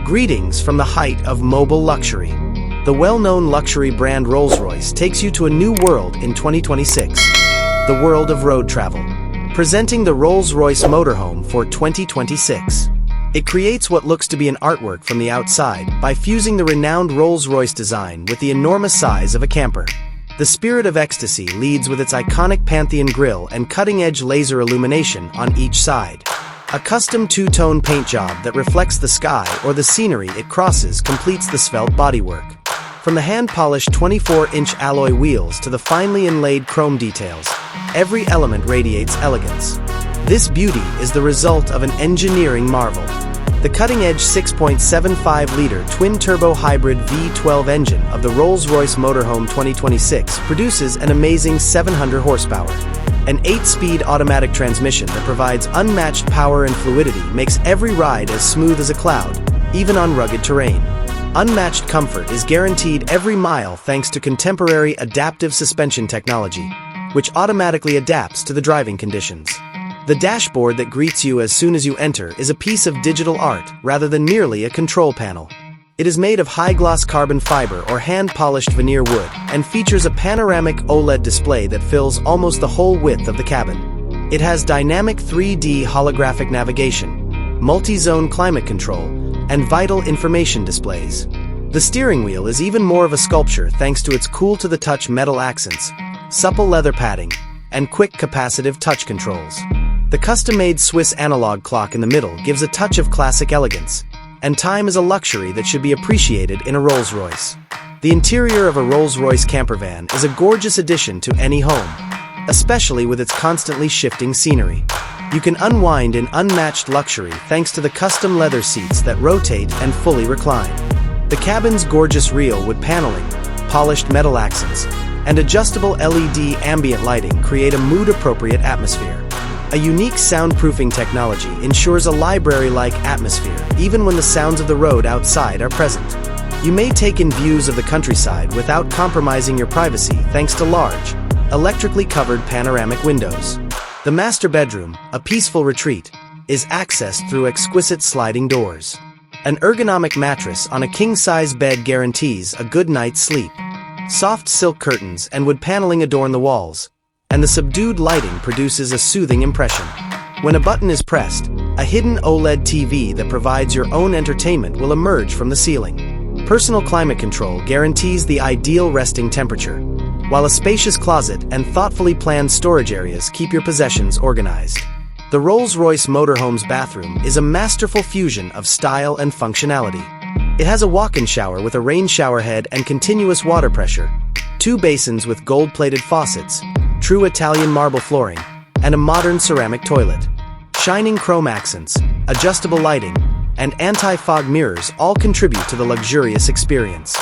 Greetings from the height of mobile luxury. The well-known luxury brand Rolls-Royce takes you to a new world in 2026. The world of road travel. Presenting the Rolls-Royce Motorhome for 2026. It creates what looks to be an artwork from the outside by fusing the renowned Rolls-Royce design with the enormous size of a camper. The Spirit of Ecstasy leads with its iconic Pantheon grille and cutting-edge laser illumination on each side. A custom two-tone paint job that reflects the sky or the scenery it crosses completes the svelte bodywork. From the hand-polished 24-inch alloy wheels to the finely inlaid chrome details, every element radiates elegance. This beauty is the result of an engineering marvel. The cutting-edge 6.75-liter twin-turbo hybrid V12 engine of the Rolls-Royce Motorhome 2026 produces an amazing 700 horsepower. An 8-speed automatic transmission that provides unmatched power and fluidity makes every ride as smooth as a cloud, even on rugged terrain. Unmatched comfort is guaranteed every mile thanks to contemporary adaptive suspension technology, which automatically adapts to the driving conditions. The dashboard that greets you as soon as you enter is a piece of digital art rather than merely a control panel. It is made of high-gloss carbon fiber or hand-polished veneer wood and features a panoramic OLED display that fills almost the whole width of the cabin. It has dynamic 3D holographic navigation, multi-zone climate control, and vital information displays. The steering wheel is even more of a sculpture thanks to its cool-to-the-touch metal accents, supple leather padding, and quick capacitive touch controls. The custom-made Swiss analog clock in the middle gives a touch of classic elegance, and time is a luxury that should be appreciated in a Rolls-Royce. The interior of a Rolls-Royce campervan is a gorgeous addition to any home, especially with its constantly shifting scenery. You can unwind in unmatched luxury thanks to the custom leather seats that rotate and fully recline. The cabin's gorgeous real wood paneling, polished metal accents, and adjustable LED ambient lighting create a mood-appropriate atmosphere. A unique soundproofing technology ensures a library-like atmosphere even when the sounds of the road outside are present. You may take in views of the countryside without compromising your privacy thanks to large, electrically covered panoramic windows. The master bedroom, a peaceful retreat, is accessed through exquisite sliding doors. An ergonomic mattress on a king-size bed guarantees a good night's sleep. Soft silk curtains and wood paneling adorn the walls, and the subdued lighting produces a soothing impression. When a button is pressed, a hidden OLED TV that provides your own entertainment will emerge from the ceiling. Personal climate control guarantees the ideal resting temperature, while a spacious closet and thoughtfully planned storage areas keep your possessions organized. The Rolls-Royce Motorhome's bathroom is a masterful fusion of style and functionality. It has a walk-in shower with a rain shower head and continuous water pressure, 2 basins with gold-plated faucets, true Italian marble flooring, and a modern ceramic toilet. Shining chrome accents, adjustable lighting, and anti-fog mirrors all contribute to the luxurious experience.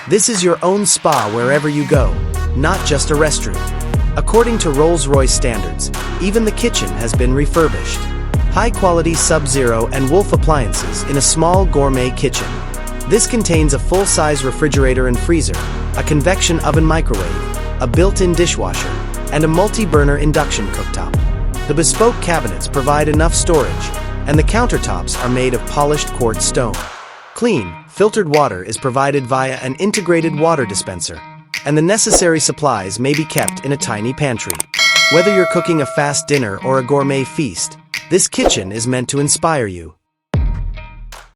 This is your own spa wherever you go, not just a restroom. According to Rolls-Royce standards, even the kitchen has been refurbished. High-quality Sub-Zero and Wolf appliances in a small gourmet kitchen. This contains a full-size refrigerator and freezer, a convection oven microwave, a built-in dishwasher, and a multi-burner induction cooktop. The bespoke cabinets provide enough storage, and the countertops are made of polished quartz stone. Clean, filtered water is provided via an integrated water dispenser, and the necessary supplies may be kept in a tiny pantry. Whether you're cooking a fast dinner or a gourmet feast, this kitchen is meant to inspire you.